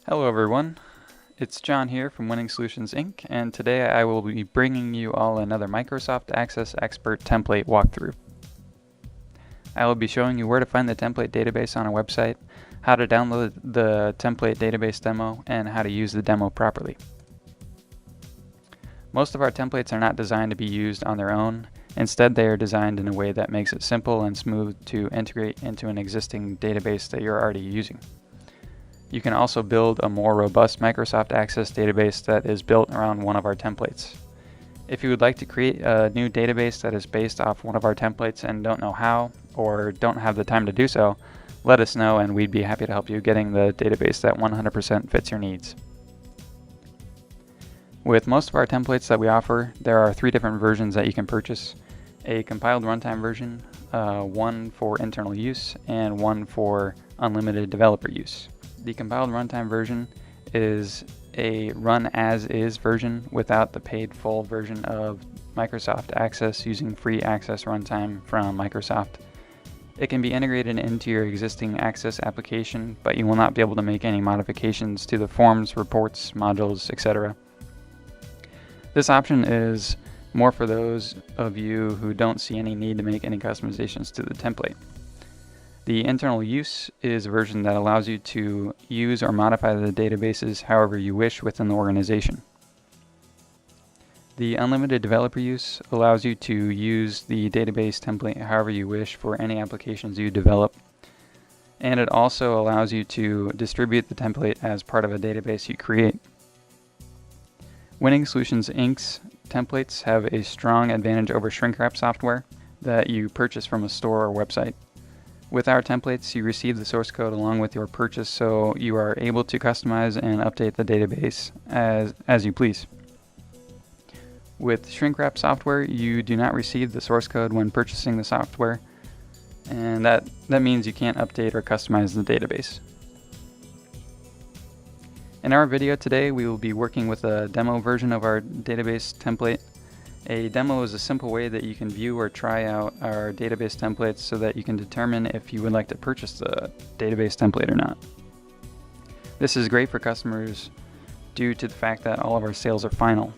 Hello everyone, it's John here from Winning Solutions Inc. and today I will be bringing you all another Microsoft Access Expert template walkthrough. I will be showing you where to find the template database on our website, how to download the template database demo, and how to use the demo properly. Most of our templates are not designed to be used on their own. Instead, they are designed in a way that makes it simple and smooth to integrate into an existing database that you're already using. You can also build a more robust Microsoft Access database that is built around one of our templates. If you would like to create a new database that is based off one of our templates and don't know how, or don't have the time to do so, let us know and we'd be happy to help you getting the database that 100% fits your needs. With most of our templates that we offer, there are 3 different versions that you can purchase. A compiled runtime version, one for internal use, and one for unlimited developer use. The compiled runtime version is a run-as-is version without the paid full version of Microsoft Access using free access runtime from Microsoft. It can be integrated into your existing Access application, but you will not be able to make any modifications to the forms, reports, modules, etc. This option is more for those of you who don't see any need to make any customizations to the template. The internal use is a version that allows you to use or modify the databases however you wish within the organization. The unlimited developer use allows you to use the database template however you wish for any applications you develop. And it also allows you to distribute the template as part of a database you create. Winning Solutions Inc.'s templates have a strong advantage over shrink-wrap software that you purchase from a store or website. With our templates, you receive the source code along with your purchase, so you are able to customize and update the database as you please. With shrink-wrap software, you do not receive the source code when purchasing the software, and that means you can't update or customize the database. In our video today, we will be working with a demo version of our database template. A demo is a simple way that you can view or try out our database templates so that you can determine if you would like to purchase the database template or not. This is great for customers due to the fact that all of our sales are final.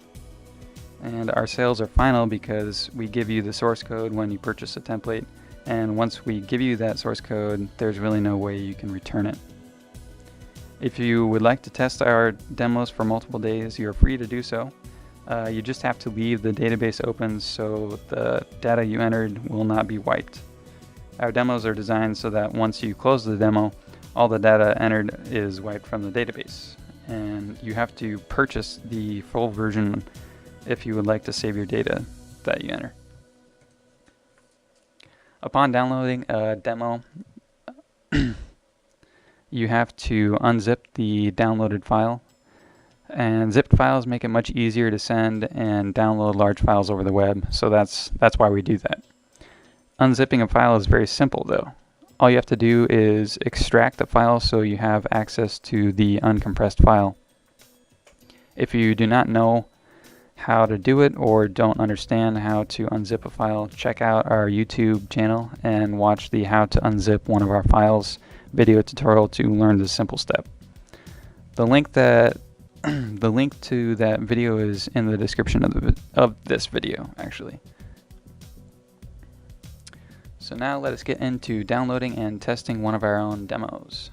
And our sales are final because we give you the source code when you purchase a template, and once we give you that source code, there's really no way you can return it. If you would like to test our demos for multiple days, you're free to do so. You just have to leave the database open so the data you entered will not be wiped. Our demos are designed so that once you close the demo, all the data entered is wiped from the database. And you have to purchase the full version if you would like to save your data that you enter. Upon downloading a demo, you have to unzip the downloaded file. And zipped files make it much easier to send and download large files over the web, so that's why we do that. Unzipping a file is very simple though. All you have to do is extract the file so you have access to the uncompressed file. If you do not know how to do it or don't understand how to unzip a file, check out our YouTube channel and watch the How to Unzip One of Our Files video tutorial to learn this simple step. The link to that video is in the description of this video, actually. So now let us get into downloading and testing one of our own demos.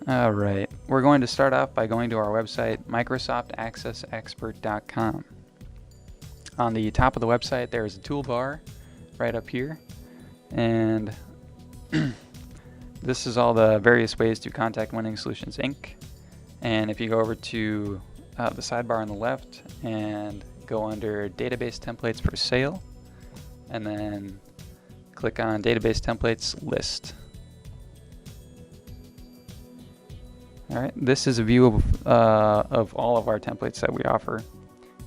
Alright, we're going to start off by going to our website, microsoftaccessexpert.com. On the top of the website there is a toolbar right up here, and this is all the various ways to contact Winning Solutions Inc. And if you go over to the sidebar on the left and go under Database Templates for Sale, and then click on Database Templates List. Alright, this is a view of all of our templates that we offer.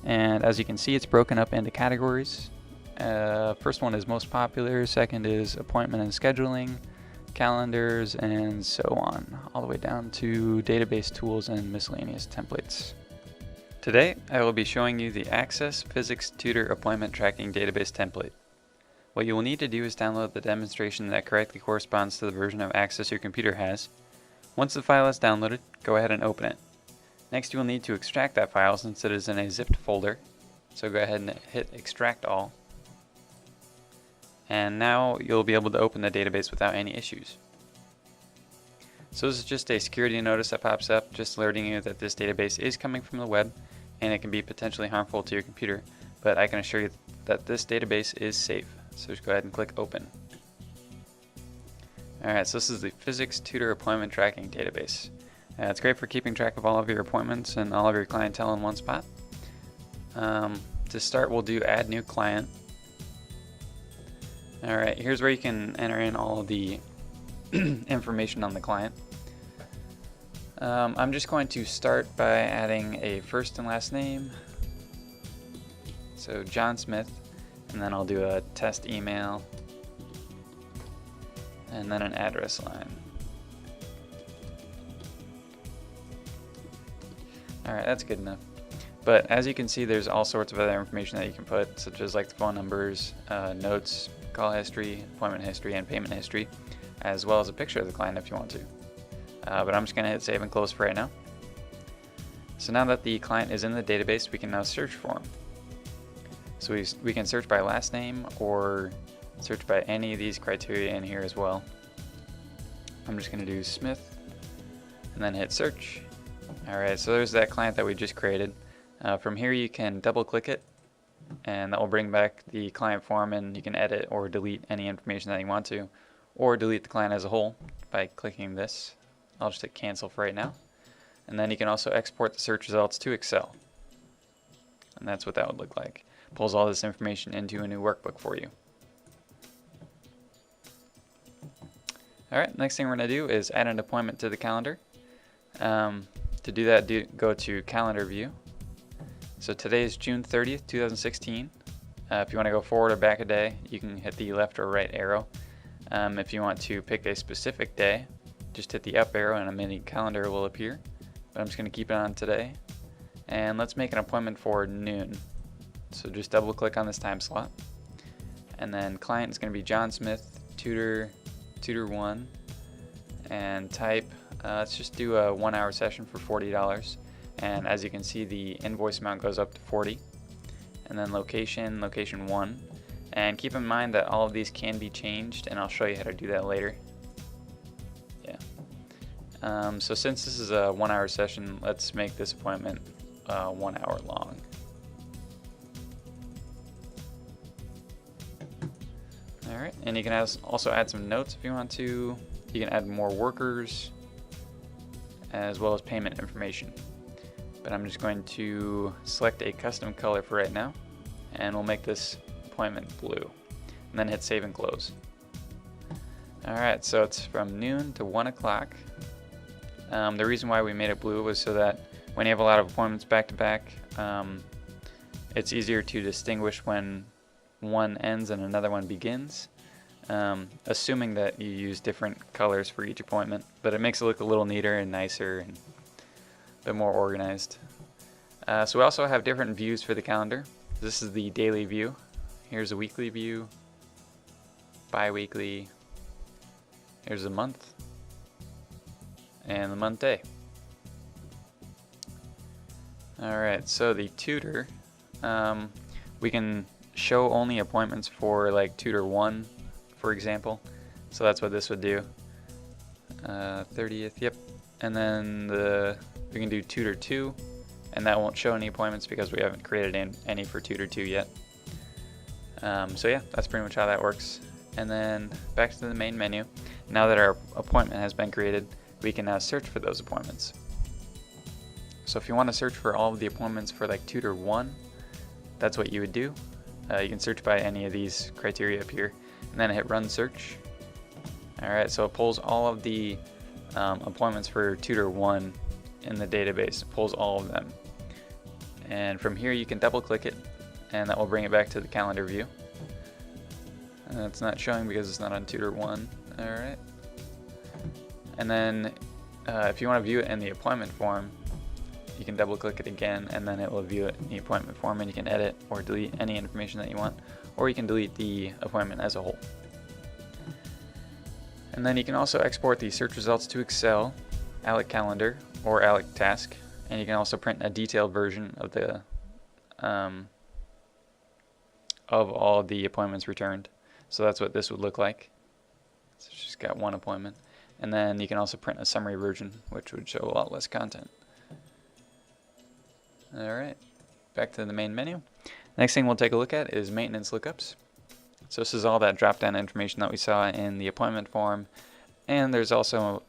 And as you can see, it's broken up into categories. First one is most popular, second is appointment and scheduling, calendars, and so on, all the way down to database tools and miscellaneous templates. Today, I will be showing you the Access Physics Tutor Appointment Tracking Database template. What you will need to do is download the demonstration that correctly corresponds to the version of Access your computer has. Once the file is downloaded, go ahead and open it. Next, you will need to extract that file since it is in a zipped folder. So go ahead and hit Extract All. And now you'll be able to open the database without any issues. So this is just a security notice that pops up, just alerting you that this database is coming from the web and it can be potentially harmful to your computer, but I can assure you that this database is safe. So just go ahead and click Open. Alright, so this is the Physics Tutor Appointment Tracking Database. It's great for keeping track of all of your appointments and all of your clientele in one spot. To start, we'll do Add New Client. Alright, here's where you can enter in all of the information on the client. I'm just going to start by adding a first and last name, so John Smith, and then I'll do a test email, and then an address line. Alright, that's good enough. But as you can see, there's all sorts of other information that you can put, such as like the phone numbers, notes, call history, appointment history, and payment history, as well as a picture of the client if you want to. But I'm just going to hit Save and Close for right now. So now that the client is in the database, we can now search for him. So we can search by last name or search by any of these criteria in here as well. I'm just going to do Smith and then hit Search. Alright, so there's that client that we just created. From here you can double click it and that will bring back the client form, and you can edit or delete any information that you want to, or delete the client as a whole by clicking this. I'll just hit Cancel for right now. And then you can also export the search results to Excel. And that's what that would look like. Pulls all this information into a new workbook for you. Alright, next thing we're going to do is add an appointment to the calendar. To do that, go to Calendar View. So today is June 30th, 2016. If you want to go forward or back a day, you can hit the left or right arrow. If you want to pick a specific day, just hit the up arrow and a mini calendar will appear. But I'm just going to keep it on today. And let's make an appointment for noon. So just double click on this time slot. And then client is going to be John Smith, Tutor 1. And type, let's just do a 1 hour session for $40. And as you can see, the invoice amount goes up to 40. And then location 1. And keep in mind that all of these can be changed, and I'll show you how to do that later. Yeah. So since this is a 1 hour session, let's make this appointment 1 hour long. Alright, and you can also add some notes if you want to. You can add more workers, as well as payment information. But I'm just going to select a custom color for right now, and we'll make this appointment blue, and then hit Save and Close. Alright, so it's from noon to 1 o'clock. The reason why we made it blue was so that when you have a lot of appointments back to back, it's easier to distinguish when one ends and another one begins, assuming that you use different colors for each appointment, but it makes it look a little neater and nicer and a bit more organized. So we also have different views for the calendar. This is the daily view. Here's a weekly view, bi-weekly, here's a month, and the month day. Alright, so the tutor, we can show only appointments for like Tutor 1, for example. So that's what this would do. 30th, yep. And then we can do Tutor 2, and that won't show any appointments because we haven't created any for Tutor 2 yet. So yeah, that's pretty much how that works. And then back to the main menu. Now that our appointment has been created, we can now search for those appointments. So if you want to search for all of the appointments for like Tutor 1, that's what you would do. You can search by any of these criteria up here, and then hit Run Search. Alright, so it pulls all of the appointments for Tutor 1 in the database. It pulls all of them. And from here you can double click it, and that will bring it back to the calendar view. And it's not showing because it's not on Tutor 1. Alright. And then if you want to view it in the appointment form, you can double click it again, and then it will view it in the appointment form, and you can edit or delete any information that you want, or you can delete the appointment as a whole. And then you can also export the search results to Excel, Alec Calendar, or Alec Task, and you can also print a detailed version of the of all the appointments returned. So that's what this would look like. So it's just got one appointment. And then you can also print a summary version, which would show a lot less content. Alright, back to the main menu. Next thing we'll take a look at is maintenance lookups. So this is all that drop-down information that we saw in the appointment form, and there's also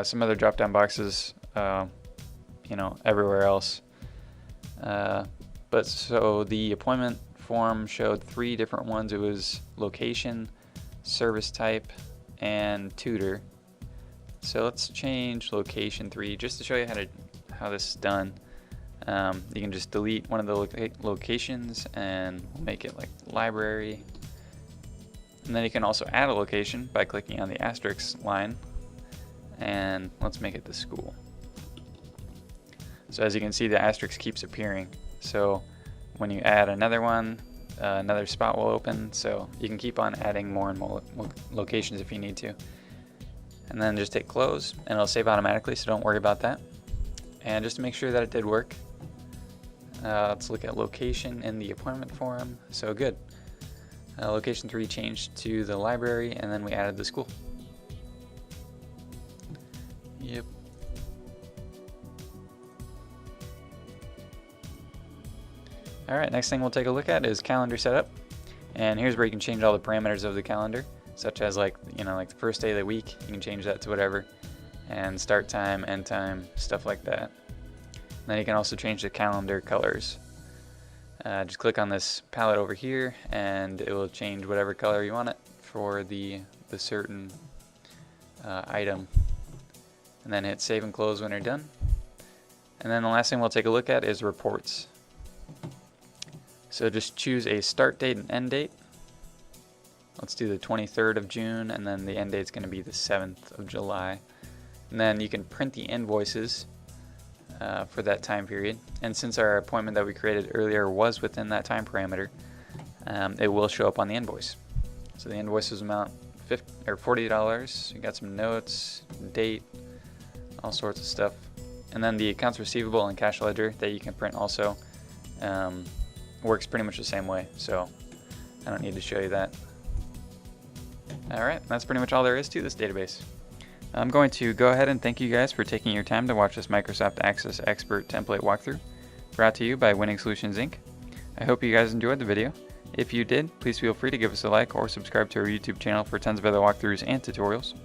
some other drop-down boxes, everywhere else. But so the appointment form showed 3 different ones. It was location, service type, and tutor. So let's change location 3 just to show you how this is done. You can just delete one of the locations and we'll make it like library. And then you can also add a location by clicking on the asterisk line, and let's make it the school. So as you can see, the asterisk keeps appearing. So when you add another one, another spot will open. So you can keep on adding more and more locations if you need to. And then just hit close and it'll save automatically, so don't worry about that. And just to make sure that it did work, let's look at location in the appointment form. So good. Location 3 changed to the library, and then we added the school. Yep. Alright, next thing we'll take a look at is calendar setup. And here's where you can change all the parameters of the calendar, such as like the first day of the week, you can change that to whatever, and start time, end time, stuff like that. And then you can also change the calendar colors. Just click on this palette over here and it will change whatever color you want it for the certain item. And then hit save and close when you're done. And then the last thing we'll take a look at is reports. So just choose a start date and end date. Let's do the 23rd of June, and then the end date's going to be the 7th of July. And then you can print the invoices for that time period. And since our appointment that we created earlier was within that time parameter, it will show up on the invoice. So the invoices amount $40. You got some notes, date, all sorts of stuff. And then the accounts receivable and cash ledger that you can print also works pretty much the same way. So I don't need to show you that. Alright, that's pretty much all there is to this database. I'm going to go ahead and thank you guys for taking your time to watch this Microsoft Access Expert template walkthrough, brought to you by Winning Solutions Inc. I hope you guys enjoyed the video. If you did, please feel free to give us a like or subscribe to our YouTube channel for tons of other walkthroughs and tutorials.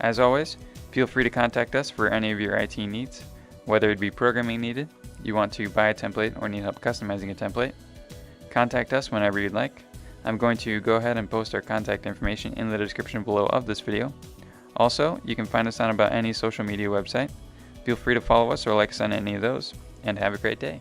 As always, feel free to contact us for any of your IT needs, whether it be programming needed, you want to buy a template, or need help customizing a template. Contact us whenever you'd like. I'm going to go ahead and post our contact information in the description below of this video. Also, you can find us on about any social media website. Feel free to follow us or like us on any of those, and have a great day.